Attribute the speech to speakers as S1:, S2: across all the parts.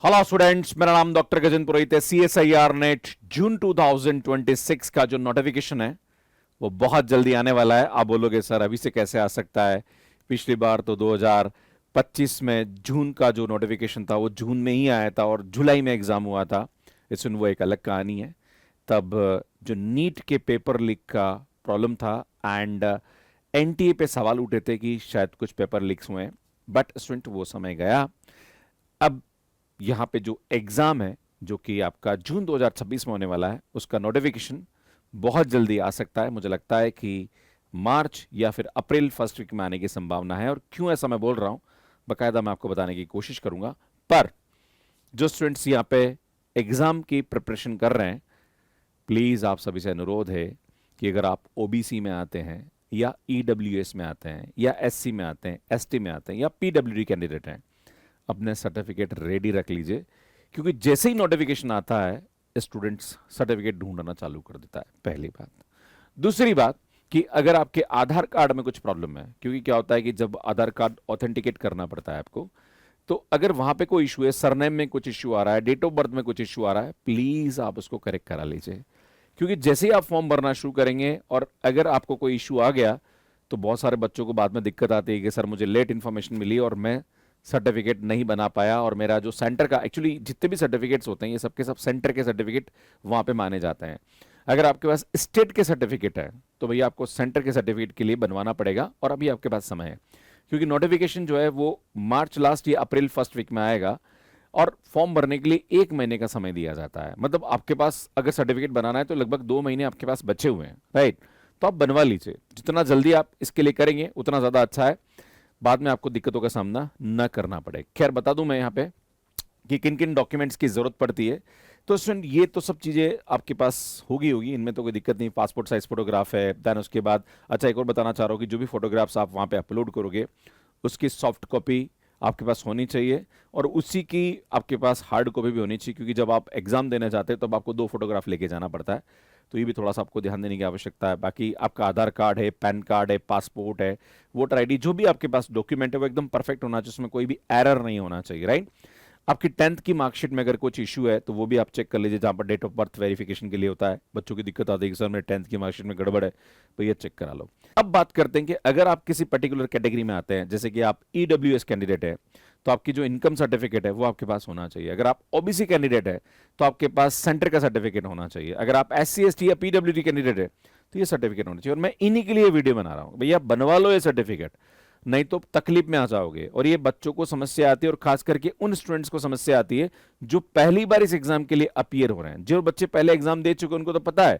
S1: Hello students, मेरा नाम doctor Gajendra पुरोहित है। सीएसआईआर नेट जून 2026 का जो नोटिफिकेशन है वो बहुत जल्दी आने वाला है। आप बोलोगे सर अभी से कैसे आ सकता है? पिछली बार तो 2025 में जून का जो नोटिफिकेशन था वो जून में ही आया था और जुलाई में एग्जाम हुआ था। इसमें वो एक अलग कहानी है। तब जो नीट के पेपर लीक का प्रॉब्लम था एंड एनटीए पे सवाल उठे थे कि शायद कुछ पेपर लीक्स हुए, बट स्टूडेंट वो समय गया। अब यहाँ पे जो एग्जाम है जो कि आपका जून 2026 में होने वाला है उसका नोटिफिकेशन बहुत जल्दी आ सकता है। मुझे लगता है कि मार्च या फिर अप्रैल फर्स्ट वीक में आने की संभावना है। और क्यों ऐसा मैं बोल रहा हूं बकायदा मैं आपको बताने की कोशिश करूंगा। पर जो स्टूडेंट्स यहाँ पे एग्जाम की प्रिपरेशन कर रहे हैं, प्लीज आप सभी से अनुरोध है कि अगर आप ओबीसी में आते हैं या ईडब्ल्यूएस में आते हैं या एससी में आते हैं, एसटी में आते हैं या पीडब्ल्यूडी कैंडिडेट हैं, अपने सर्टिफिकेट रेडी रख लीजिए। क्योंकि जैसे ही नोटिफिकेशन आता है स्टूडेंट्स सर्टिफिकेट ढूंढना चालू कर देता है, पहली बात। दूसरी बात कि अगर आपके आधार कार्ड में कुछ प्रॉब्लम है, क्योंकि क्या होता है कि जब आधार कार्ड ऑथेंटिकेट करना पड़ता है आपको, तो अगर वहां पे कोई इशू है, सरनेम में कुछ इशू आ रहा है, डेट ऑफ बर्थ में कुछ इशू आ रहा है, प्लीज आप उसको करेक्ट करा लीजिए। क्योंकि जैसे ही आप फॉर्म भरना शुरू करेंगे और अगर आपको कोई इशू आ गया तो बहुत सारे बच्चों को बाद में दिक्कत आती है कि सर मुझे लेट इन्फॉर्मेशन मिली और मैं सर्टिफिकेट नहीं बना पाया, और मेरा जो सेंटर का एक्चुअली जितने भी सर्टिफिकेट्स होते हैं ये सबके सब सेंटर के सर्टिफिकेट वहां पे माने जाते हैं। अगर आपके पास स्टेट के सर्टिफिकेट है तो भैया आपको सेंटर के सर्टिफिकेट के लिए बनवाना पड़ेगा, और अभी आपके पास समय है। क्योंकि नोटिफिकेशन जो है वो मार्च लास्ट या अप्रैल फर्स्ट वीक में आएगा और फॉर्म भरने के लिए 1 महीने का समय दिया जाता है। मतलब आपके पास अगर सर्टिफिकेट बनाना है तो लगभग 2 महीने आपके पास बचे हुए हैं, राइट? तो आप बनवा लीजिए, जितना जल्दी आप इसके लिए करेंगे उतना ज्यादा अच्छा है, बाद में आपको दिक्कतों का सामना न करना पड़े। खैर बता दूं मैं यहाँ पे कि किन किन डॉक्यूमेंट्स की जरूरत पड़ती है। तो स्टूडेंट ये तो सब चीजें आपके पास होगी, इनमें तो कोई दिक्कत नहीं। पासपोर्ट साइज फोटोग्राफ है, देन उसके बाद अच्छा एक और बताना चाह रहा हूँ कि जो भी फोटोग्राफ्स आप वहाँ पे अपलोड करोगे उसकी सॉफ्ट कॉपी आपके पास होनी चाहिए, और उसी की आपके पास हार्ड कॉपी भी होनी चाहिए। क्योंकि जब आप एग्जाम देने जाते हैं तब आपको 2 फोटोग्राफ लेके जाना पड़ता है, तो ये भी थोड़ा सा आपको ध्यान देने की आवश्यकता है। बाकी आपका आधार कार्ड है, पैन कार्ड है, पासपोर्ट है, वोटर आईडी, जो भी आपके पास डॉक्यूमेंट है वो एकदम परफेक्ट होना चाहिए, उसमें कोई भी एरर नहीं होना चाहिए, राइट? आपकी 10th की मार्कशीट में अगर कुछ इशू है तो वो भी आप चेक कर लीजिए, जहां पर डेट ऑफ बर्थ वेरिफिकेशन के लिए होता है। बच्चों की दिक्कत आती है कि सर मेरे 10th की मार्कशीट में गड़बड़ है, तो ये चेक करा लो। अब बात करते हैं कि अगर आप किसी पर्टिकुलर कैटेगरी में आते हैं, जैसे कि आप ईडब्ल्यूएस कैंडिडेट है, तो आपकी जो इनकम सर्टिफिकेट है वो आपके पास होना चाहिए। अगर आप ओबीसी कैंडिडेट है तो आपके पास सेंटर का सर्टिफिकेट होना चाहिए। अगर आप एससी एसटी या पीडब्ल्यूडी कैंडिडेट है तो ये सर्टिफिकेट होना चाहिए। और मैं इन्हीं के लिए वीडियो बना रहा हूं, भैया बनवा लो ये सर्टिफिकेट, नहीं तो तकलीफ में आ जाओगे। और ये बच्चों को समस्या आती है, और खास करके उन स्टूडेंट्स को समस्या आती है जो पहली बार इस एग्जाम के लिए अपीयर हो रहे हैं। जो बच्चे पहले एग्जाम दे चुके हैं उनको तो पता है,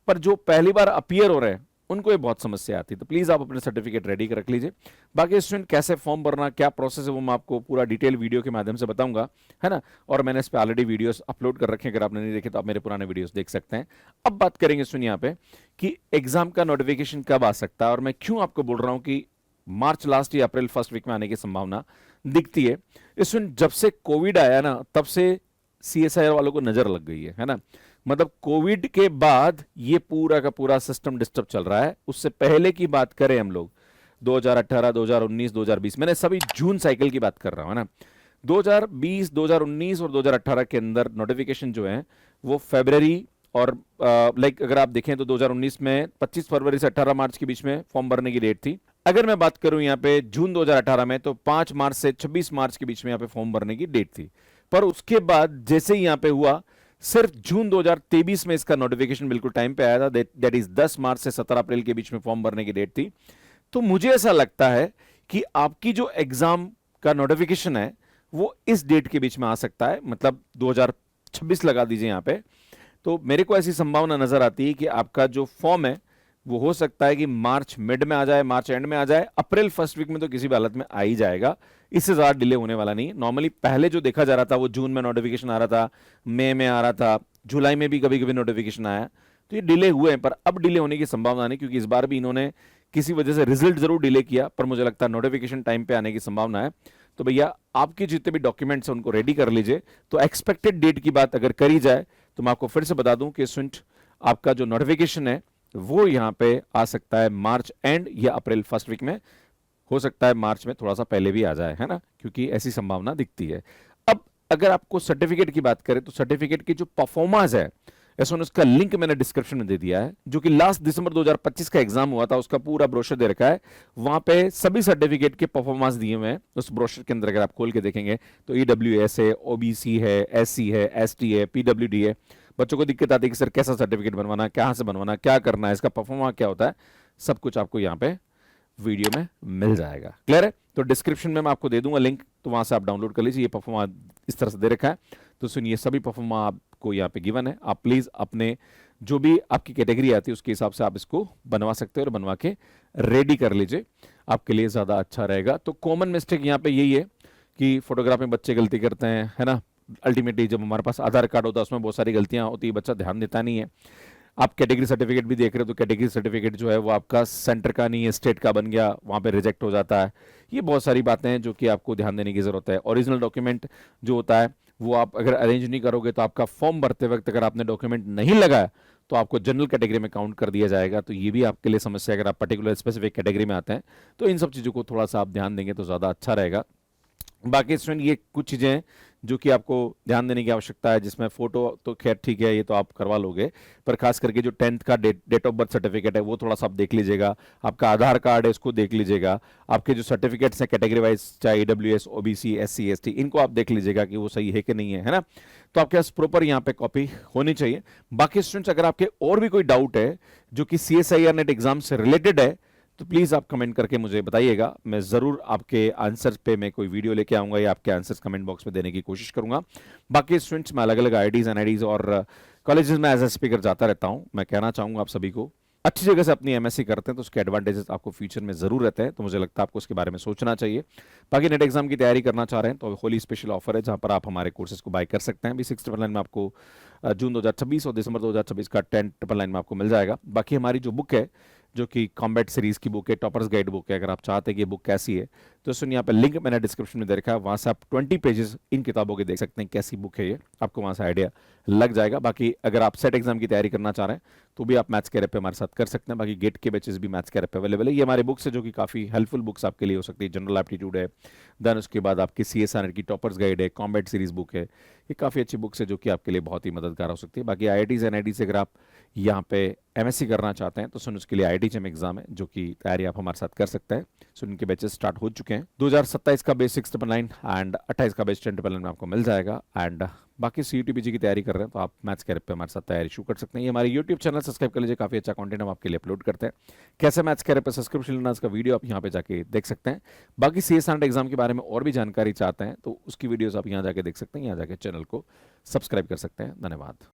S1: पर जो पहली बार अपीयर हो रहे हैं उनको ये बहुत समस्या आती है। तो प्लीज आप अपने सर्टिफिकेट रेडी कर रख लीजिए। बाकी स्टूडेंट कैसे फॉर्म भरना, क्या प्रोसेस है, वो मैं आपको पूरा डिटेल वीडियो के माध्यम से बताऊंगा, है ना? और मैंने इस पे ऑलरेडी वीडियोस अपलोड कर रखे हैं, अगर आपने नहीं देखे तो आप मेरे पुराने वीडियोस देख सकते हैं। अब बात करेंगे सुनिए यहाँ पे कि एग्जाम का नोटिफिकेशन कब आ सकता है, और मैं क्यों आपको बोल रहा हूं कि मार्च लास्ट या अप्रैल फर्स्ट वीक में आने की संभावना दिखती है। इसमें जब से कोविड आया ना तब से सीएसआईआर वालों को नजर लग गई है ना? मतलब कोविड के बाद ये पूरा का पूरा सिस्टम डिस्टर्ब चल रहा है। उससे पहले की बात करें हम लोग 2018, 2019, 2020, मैंने सभी जून साइकिल की बात कर रहा हूं, है ना? 2020, 2019 और 2018 के अंदर नोटिफिकेशन जो है वो फरवरी और लाइक अगर आप देखें तो 2019 में 25 फरवरी से 18 मार्च के बीच में फॉर्म भरने की डेट थी। अगर मैं बात करूं यहाँ पे जून 2018 में तो 5 मार्च से 26 मार्च के बीच में यहाँ पे फॉर्म भरने की डेट थी। पर उसके बाद जैसे ही यहाँ पे हुआ, सिर्फ जून 2023 में इसका नोटिफिकेशन बिल्कुल टाइम पे आया था। दैट इज 10 मार्च से 17 अप्रैल के बीच में फॉर्म भरने की डेट थी। तो मुझे ऐसा लगता है कि आपकी जो एग्जाम का नोटिफिकेशन है वो इस डेट के बीच में आ सकता है, मतलब 2026 लगा दीजिए यहाँ पे। तो मेरे को ऐसी संभावना नजर आती है कि आपका जो फॉर्म है वो हो सकता है कि मार्च मिड में आ जाए, मार्च एंड में आ जाए, अप्रैल फर्स्ट वीक में तो किसी भी हालत में आ ही जाएगा। इससे ज्यादा डिले होने वाला नहीं। नॉर्मली पहले जो देखा जा रहा था वो जून में नोटिफिकेशन आ रहा था, मई में आ रहा था, जुलाई में भी कभी कभी नोटिफिकेशन आया। तो ये डिले हुए हैं, पर अब डिले होने की संभावना नहीं, क्योंकि इस बार भी इन्होंने किसी वजह से रिजल्ट जरूर डिले किया, पर मुझे लगता है नोटिफिकेशन टाइम पे आने की संभावना है। तो भैया आपके जितने भी डॉक्यूमेंट्स हैं उनको रेडी कर लीजिए। तो एक्सपेक्टेड डेट की बात अगर करी जाए तो मैं आपको फिर से बता दूं कि स्टूडेंट आपका जो नोटिफिकेशन है वो यहां पे आ सकता है मार्च एंड या अप्रैल फर्स्ट वीक में। हो सकता है मार्च में थोड़ा सा पहले भी आ जाए, है ना? क्योंकि ऐसी संभावना दिखती है। अब अगर आपको सर्टिफिकेट की बात करें तो सर्टिफिकेट की जो परफॉर्मेंस है, ऐसा उसका लिंक मैंने डिस्क्रिप्शन में दे दिया है, जो कि लास्ट दिसंबर 2025 का एग्जाम हुआ था, उसका पूरा ब्रोशर दे रखा है। वहां पे सभी सर्टिफिकेट के परफॉर्मेंस दिए हुए हैं उस ब्रोशर के अंदर। अगर आप खोल के देखेंगे तो ईडब्ल्यूएस है, ओबीसी है, एससी है, एसटी है, पीडब्ल्यूडी है। बच्चों को दिक्कत आती है कि सर कैसा सर्टिफिकेट बनवाना है, कहां से बनवाना है, क्या करना है, इसका परफॉर्मेंस क्या होता है, सब कुछ आपको यहाँ पे वीडियो में मिल जाएगा। क्लियर है? तो डिस्क्रिप्शन में मैं आपको दे दूंगा लिंक, तो वहां से आप डाउनलोड कर लीजिए। ये परफॉर्मेंस इस तरह से दे रखा है। तो सुनिए, सभी परफॉर्मेंस आपको यहाँ पे गिवन है। आप प्लीज अपने जो भी आपकी कैटेगरी आती है उसके हिसाब से आप इसको बनवा सकते हो और बनवा के रेडी कर लीजिए, आपके लिए ज्यादा अच्छा रहेगा। तो कॉमन मिस्टेक यहाँ पे यही है कि फोटोग्राफ में बच्चे गलती करते हैं, है ना। अल्टीमेटली जब हमारे पास आधार कार्ड होता है उसमें बहुत सारी गलतियां होती है, बच्चा ध्यान देता नहीं है। आप कैटेगरी सर्टिफिकेट भी देख रहे हो तो कैटेगरी सर्टिफिकेट जो है वो आपका सेंटर का नहीं है, स्टेट का बन गया, वहां पे रिजेक्ट हो जाता है। ये बहुत सारी बातें हैं जो कि आपको ध्यान देने की जरूरत है। ओरिजिनल डॉक्यूमेंट जो होता है वो आप अगर अरेंज नहीं करोगे तो आपका फॉर्म भरते वक्त अगर आपने डॉक्यूमेंट नहीं लगाया तो आपको जनरल कैटेगरी में काउंट कर दिया जाएगा। तो ये भी आपके लिए समस्या है। अगर आप पर्टिकुलर स्पेसिफिक कैटेगरी में आते हैं तो इन सब चीज़ों को थोड़ा सा आप ध्यान देंगे तो ज़्यादा अच्छा रहेगा। बाकी स्टूडेंट ये कुछ चीज़ें हैं जो कि आपको ध्यान देने की आवश्यकता है, जिसमें फोटो तो खैर ठीक है, ये तो आप करवा लोगे, पर खास करके जो 10th का डेट ऑफ बर्थ सर्टिफिकेट है वो थोड़ा सा आप देख लीजिएगा। आपका आधार कार्ड है उसको देख लीजिएगा। आपके जो सर्टिफिकेट्स हैं कैटेगरी वाइज, चाहे ईडब्ल्यूएस, ओबीसी, एससी, एसटी, इनको आप देख लीजिएगा कि वो सही है कि नहीं है ना। तो आपके पास प्रॉपर यहाँ पे कॉपी होनी चाहिए। बाकी स्टूडेंट्स अगर आपके और भी कोई डाउट है जो कि सीएसआईआर नेट एग्जाम से रिलेटेड है तो प्लीज आप कमेंट करके मुझे बताइएगा। मैं जरूर आपके आंसर्स पे मैं कोई वीडियो लेके आऊंगा या आपके आंसर्स कमेंट बॉक्स में देने की कोशिश करूंगा। बाकी स्टूडेंट्स मैं अलग अलग आईडीज एनआईडीज और कॉलेजेस में एज ए स्पीकर जाता रहता हूं। मैं कहना चाहूंगा आप सभी को अच्छी जगह से अपनी एमएससी करते हैं तो उसके एडवांटेजेस आपको फ्यूचर में जरूर रहते हैं, तो मुझे लगता है आपको उसके बारे में सोचना चाहिए। बाकी नेट एग्जाम की तैयारी करना चाह रहे हैं तो होली स्पेशल ऑफर है जहां पर आप हमारे कोर्सेज को बाय कर सकते हैं। B699 में आपको जून 2026 और दिसंबर 2026 का 1099 में आपको मिल जाएगा। बाकी हमारी जो बुक है जो कि कॉम्बैट सीरीज की बुक है, टॉपर्स गाइड बुक है, अगर आप चाहते हैं कि ये बुक कैसी है तो सुनिए, यहाँ पे लिंक मैंने डिस्क्रिप्शन में दे रखा है, वहां से आप 20 पेजेस इन किताबों के देख सकते हैं कैसी बुक है ये, आपको वहां से आइडिया लग जाएगा। बाकी अगर आप सेट एग्जाम की तैयारी करना चाह रहे हैं तो भी आप मैथ्स कैरियर पे हमारे साथ कर सकते हैं। बाकी गेट के बैचेस भी मैथ्स कैरियर पे अवेलेबल है। ये हमारे बुक्स है जो कि काफी हेल्पफुल बुक्स आपके लिए हो सकती है। जनरल एप्टीट्यूड है, देन उसके बाद आपकी सीएसआर की टॉपर्स गाइड है, कॉम्बैट सीरीज बुक है, ये काफी अच्छी बुक्स है जो कि आपके लिए बहुत ही मददगार हो सकती है। बाकी आईआईटीज एनआईटी से अगर आप यहाँ पे एमएससी करना चाहते हैं तो सुन उसके लिए आईआईटी एग्जाम है जो कि तैयारी आप हमारे साथ कर सकते हैं। सो इनके बैचेस स्टार्ट हो चुके हैं। 2027 का बेस 699 एंड 28 का बेस 1099 में आपको मिल जाएगा। एंड बाकी सीयूटीपीजी की तैयारी कर रहे हैं तो आप मैथ्स कैरियर पे हमारे साथ तैयारी शुरू कर सकते हैं। ये हमारे यूट्यूब चैनल सब्सक्राइब कर लीजिए, काफी अच्छा कंटेंट हम आपके लिए अपलोड करते हैं। कैसे मैथ्स कैरियर पे सब्सक्रिप्शन लेना इसका वीडियो आप यहाँ पे जाके देख सकते हैं। बाकी सीएसआर एग्जाम के बारे में और भी जानकारी चाहते हैं तो उसकी वीडियोस आप यहाँ जाके देख सकते हैं, यहाँ जाके चैनल को सब्सक्राइब कर सकते हैं। धन्यवाद।